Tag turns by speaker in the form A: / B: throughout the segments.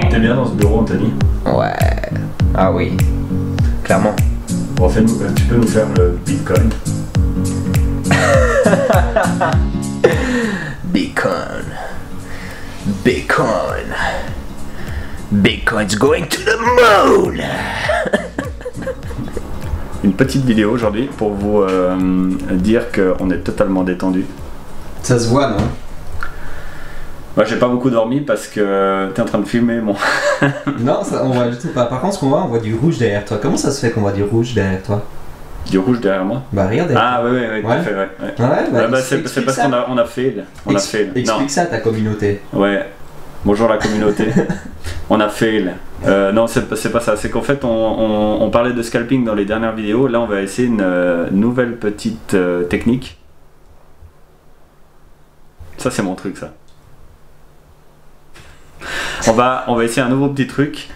A: T'es bien dans ce bureau, Anthony?
B: Ouais. Ah oui. Clairement.
A: Bon, tu peux nous faire le Bitcoin?
B: Bitcoin. Bitcoin. Bitcoin's going to the moon.
A: Une petite vidéo aujourd'hui pour vous dire qu'on est totalement détendu.
B: Ça se voit, non?
A: Moi j'ai pas beaucoup dormi parce que t'es en train de filmer mon...
B: Non, ça, on voit du tout pas. Par contre, ce qu'on voit, on voit du rouge derrière toi. Comment ça se fait qu'on voit du rouge derrière toi?
A: Du rouge derrière moi?
B: Bah regarde.
A: Ah ouais, tout à fait, ouais. C'est parce qu'on a fail.
B: Explique ça à ta communauté.
A: Ouais. Bonjour la communauté. On a fail. Non, c'est pas ça. C'est qu'en fait, on parlait de scalping dans les dernières vidéos. Là, on va essayer une nouvelle petite technique. Ça, c'est mon truc, ça. On va essayer un nouveau petit truc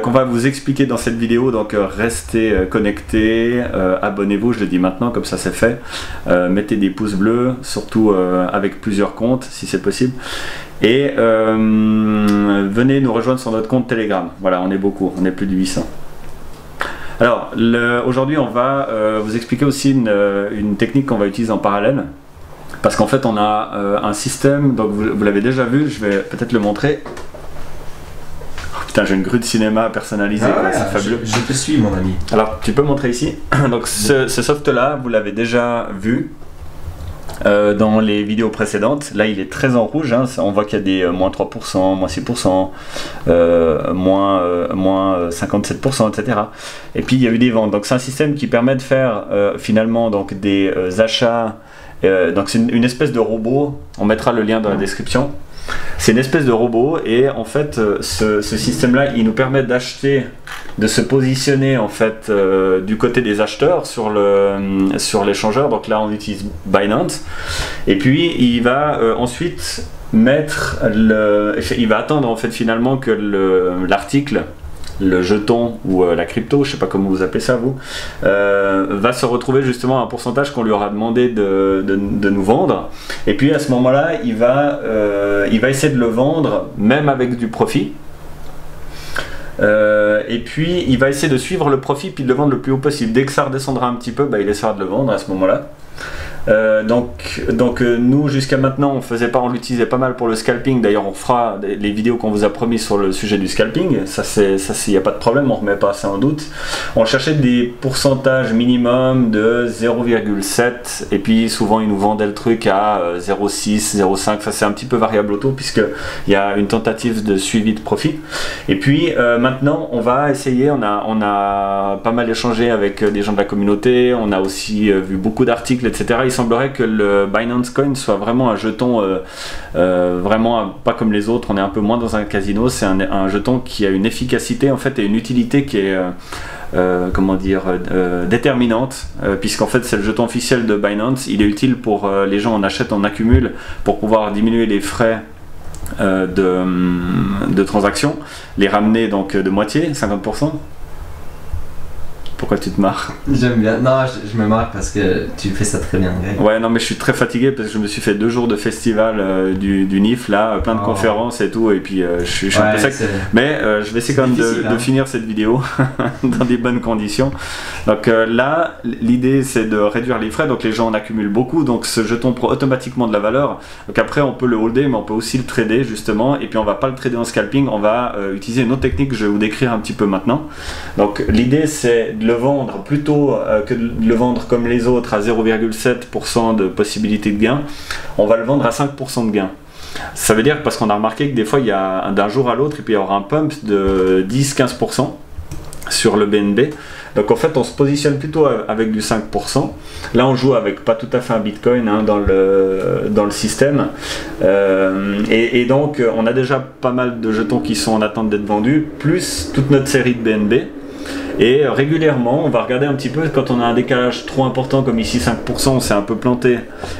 A: qu'on va vous expliquer dans cette vidéo. Donc, restez connectés, abonnez-vous, je le dis maintenant, comme ça c'est fait. Mettez des pouces bleus, surtout avec plusieurs comptes, si c'est possible. Et venez nous rejoindre sur notre compte Telegram. Voilà, on est beaucoup, on est plus de 800. Alors, aujourd'hui, on va vous expliquer aussi une technique qu'on va utiliser en parallèle. Parce qu'en fait, on a un système, donc vous l'avez déjà vu, je vais peut-être le montrer. Oh, putain, j'ai une grue de cinéma personnalisée, c'est fabuleux.
B: Je te suis, mon ami.
A: Alors, tu peux montrer ici. Donc, ce soft-là, vous l'avez déjà vu. Dans les vidéos précédentes, là il est très en rouge, hein. On voit qu'il y a des moins 3%, moins 6%, moins 57%, etc. Et puis il y a eu des ventes. Donc c'est un système qui permet de faire finalement donc, des achats. Donc c'est une espèce de robot, on mettra le lien dans la description. C'est une espèce de robot et en fait ce système-là il nous permet d'acheter, de se positionner en fait du côté des acheteurs sur l'échangeur. Donc là on utilise Binance et puis il va ensuite mettre il va attendre en fait finalement que l'article, le jeton ou la crypto, je sais pas comment vous appelez ça vous, va se retrouver justement à un pourcentage qu'on lui aura demandé de nous vendre. Et puis à ce moment-là, il va essayer de le vendre même avec du profit. Et puis il va essayer de suivre le profit puis de le vendre le plus haut possible. Dès que ça redescendra un petit peu, bah, il essaiera de le vendre à ce moment-là. Donc nous jusqu'à maintenant on l'utilisait pas mal pour le scalping. D'ailleurs on fera les vidéos qu'on vous a promis sur le sujet du scalping, ça il n'y a pas de problème, on remet pas ça en doute. On cherchait des pourcentages minimum de 0,7 et puis souvent ils nous vendaient le truc à 0,6, 0,5, ça c'est un petit peu variable auto puisque il y a une tentative de suivi de profit. Et puis maintenant on va essayer, on a pas mal échangé avec des gens de la communauté, on a aussi vu beaucoup d'articles, etc. Il semblerait que le Binance Coin soit vraiment un jeton vraiment pas comme les autres, on est un peu moins dans un casino, c'est un jeton qui a une efficacité en fait et une utilité qui est comment dire déterminante, puisqu'en fait c'est le jeton officiel de Binance. Il est utile pour les gens en achètent, en accumulent pour pouvoir diminuer les frais de transaction, les ramener donc de moitié, 50%. Pourquoi tu te marres?
B: J'aime bien. Non, je me marre parce que tu fais ça très bien, Greg.
A: Ouais, non, mais je suis très fatigué parce que je me suis fait 2 jours de festival du NIF, là, plein de conférences et tout, et puis je suis un peu sec. Mais je vais essayer quand même de finir cette vidéo dans des bonnes conditions. Donc là, l'idée c'est de réduire les frais, donc les gens en accumulent beaucoup, donc ce jeton prend automatiquement de la valeur. Donc après, on peut le holder, mais on peut aussi le trader justement, et puis on va pas le trader en scalping, on va utiliser une autre technique que je vais vous décrire un petit peu maintenant. Donc l'idée c'est de le vendre plutôt que de le vendre comme les autres à 0,7% de possibilité de gain, on va le vendre à 5% de gain. Ça veut dire parce qu'on a remarqué que des fois il y a d'un jour à l'autre et puis il y aura un pump de 10-15% sur le BNB. Donc en fait on se positionne plutôt avec du 5%. Là on joue avec pas tout à fait un Bitcoin hein, dans le système. Et donc on a déjà pas mal de jetons qui sont en attente d'être vendus, plus toute notre série de BNB. Et régulièrement, on va regarder un petit peu quand on a un décalage trop important, comme ici 5%, on s'est un peu planté.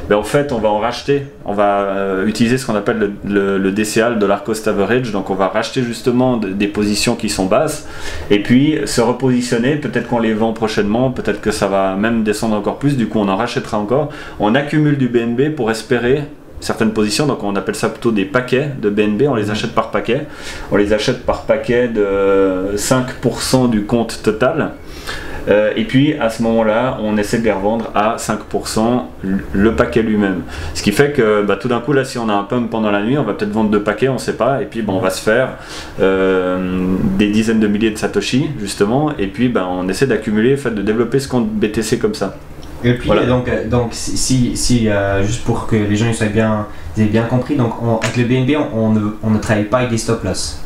A: Ben, en fait, on va en racheter. On va utiliser ce qu'on appelle le DCA, le dollar cost average. Donc, on va racheter justement des positions qui sont basses et puis se repositionner. Peut-être qu'on les vend prochainement, peut-être que ça va même descendre encore plus. Du coup, on en rachètera encore. On accumule du BNB pour espérer certaines positions, donc on appelle ça plutôt des paquets de BNB, on les achète par paquet. On les achète par paquet de 5% du compte total. Et puis à ce moment-là, on essaie de les revendre à 5% le paquet lui-même. Ce qui fait que tout d'un coup, là, si on a un pump pendant la nuit, on va peut-être vendre 2 paquets, on ne sait pas, et puis on va se faire des dizaines de milliers de Satoshi, justement, et puis on essaie d'accumuler, de développer ce compte BTC comme ça.
B: Et puis voilà. donc si juste pour que les gens aient bien compris, donc avec le BNB on ne travaille pas avec des stop loss.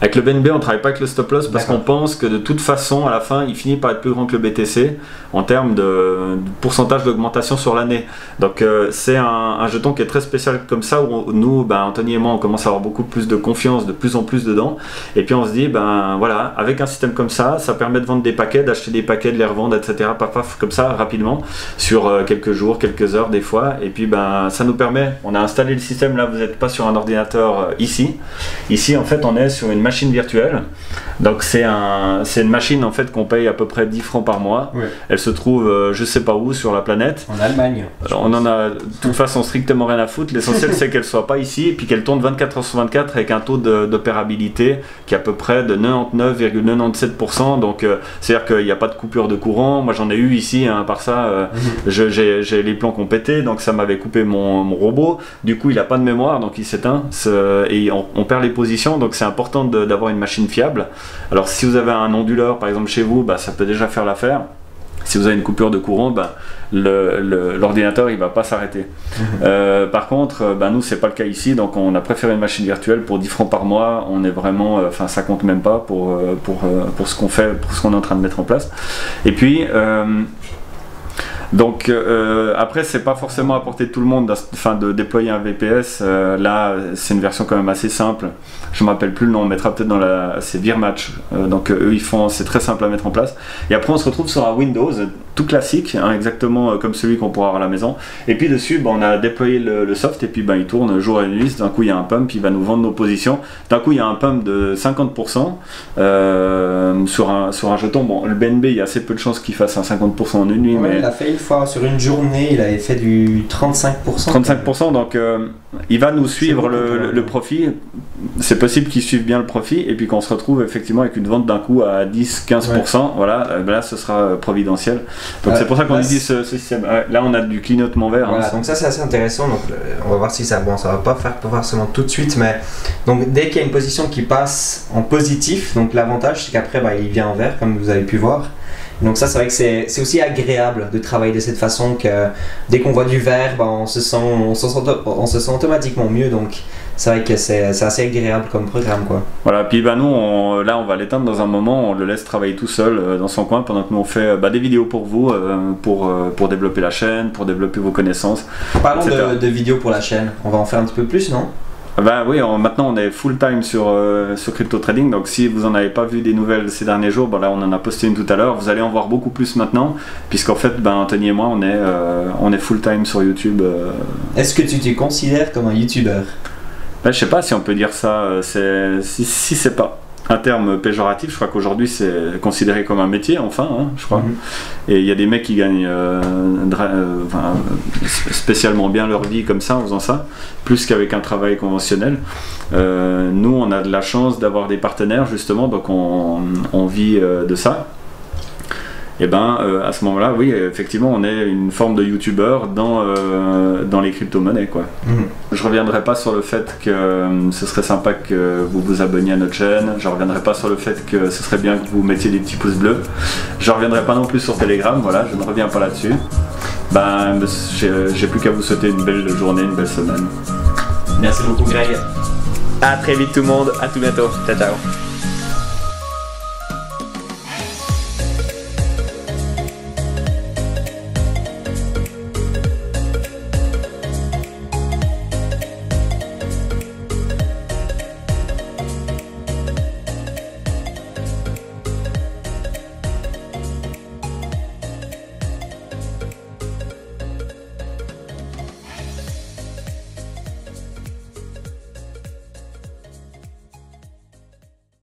A: Avec le BNB, on ne travaille pas avec le stop loss parce qu'on pense que de toute façon, à la fin, il finit par être plus grand que le BTC en termes de pourcentage d'augmentation sur l'année. Donc c'est un jeton qui est très spécial comme ça où nous, Anthony et moi, on commence à avoir beaucoup plus de confiance, de plus en plus dedans. Et puis on se dit, voilà, avec un système comme ça, ça permet de vendre des paquets, d'acheter des paquets, de les revendre, etc. Paf, comme ça, rapidement, sur quelques jours, quelques heures des fois. Et puis ça nous permet, on a installé le système, là vous n'êtes pas sur un ordinateur ici. Ici, en fait, on est sur une machine virtuelle. Donc c'est une machine en fait qu'on paye à peu près 10 francs par mois. Ouais. Elle se trouve je sais pas où sur la planète.
B: En Allemagne.
A: On en a de toute façon strictement rien à foutre. L'essentiel c'est qu'elle soit pas ici et puis qu'elle tourne 24 heures sur 24 avec un taux d'opérabilité qui est à peu près de 99,97%. Donc c'est-à-dire qu'il n'y a pas de coupure de courant. Moi j'en ai eu ici, par ça j'ai les plombs qui ont pété, donc ça m'avait coupé mon robot. Du coup il n'a pas de mémoire, donc il s'éteint et on perd les positions. Donc c'est important d'avoir une machine fiable. Alors si vous avez un onduleur par exemple chez vous, ça peut déjà faire l'affaire. Si vous avez une coupure de courant, l'ordinateur il va pas s'arrêter. Par contre, nous c'est pas le cas ici, donc on a préféré une machine virtuelle pour 10 francs par mois. On est vraiment, ça compte même pas pour ce qu'on fait, pour ce qu'on est en train de mettre en place. Et puis donc après c'est pas forcément à portée de tout le monde de déployer un VPS. Là c'est une version quand même assez simple, je me rappelle plus le nom, on mettra peut-être c'est Virmatch. Donc eux ils font, c'est très simple à mettre en place et après on se retrouve sur un Windows tout classique, exactement comme celui qu'on pourra avoir à la maison, et puis dessus on a déployé le soft et puis il tourne jour et nuit. D'un coup il y a un pump, il va nous vendre nos positions, d'un coup il y a un pump de 50% sur un jeton. Bon, le BNB il y a assez peu de chances qu'il fasse un 50% en une nuit,
B: mais il a fait une fois sur une journée, il avait fait du 35%.
A: Donc il va nous suivre le profit. C'est possible qu'il suive bien le profit et puis qu'on se retrouve effectivement avec une vente d'un coup à 10-15%, voilà, là ce sera providentiel. Donc c'est pour ça qu'on utilise ce système. Là on a du clignotement vert.
B: Voilà, donc ça c'est assez intéressant. Donc on va voir si ça va pas faire forcément tout de suite, mais donc dès qu'il y a une position qui passe en positif, donc l'avantage c'est qu'après il vient en vert comme vous avez pu voir. Donc ça c'est vrai que c'est aussi agréable de travailler de cette façon, que dès qu'on voit du vert, on se sent automatiquement mieux. Donc c'est vrai que c'est assez agréable comme programme, quoi.
A: Voilà, puis nous là on va l'éteindre dans un moment, on le laisse travailler tout seul dans son coin pendant que nous on fait des vidéos pour vous, pour développer la chaîne, pour développer vos connaissances.
B: Parlons de vidéos pour la chaîne, on va en faire un petit peu plus, non?
A: Oui, maintenant on est full time sur crypto trading, donc si vous en avez pas vu des nouvelles ces derniers jours, là on en a posté une tout à l'heure, vous allez en voir beaucoup plus maintenant, puisqu'en fait Anthony et moi on est full time sur YouTube.
B: Est-ce que tu te considères comme un YouTuber?
A: Je sais pas si on peut dire ça, si c'est pas un terme péjoratif, je crois qu'aujourd'hui c'est considéré comme un métier, je crois. Et il y a des mecs qui gagnent spécialement bien leur vie comme ça en faisant ça, plus qu'avec un travail conventionnel. Nous on a de la chance d'avoir des partenaires justement, donc on vit de ça. Et à ce moment-là, oui, effectivement, on est une forme de youtubeur dans les crypto-monnaies, quoi. Je reviendrai pas sur le fait que ce serait sympa que vous vous abonniez à notre chaîne. Je reviendrai pas sur le fait que ce serait bien que vous mettiez des petits pouces bleus. Je reviendrai pas non plus sur Telegram, voilà, je ne reviens pas là-dessus. J'ai plus qu'à vous souhaiter une belle journée, une belle semaine.
B: Merci beaucoup, Greg.
A: À très vite tout le monde, à tout bientôt. Ciao, ciao.